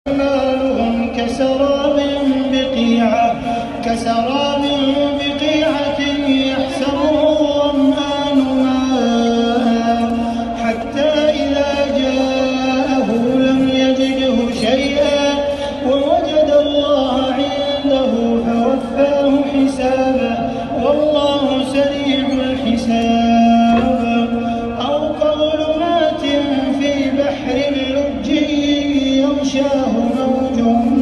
أعمالهم كسراب بقيعة يحسبه الظمآن ماء حتى إذا جاءه لم يجده شيئا ووجد الله عنده فوفاه حسابه والله سريع الحساب. أو كظلمات في بحر لجي يغشاه موج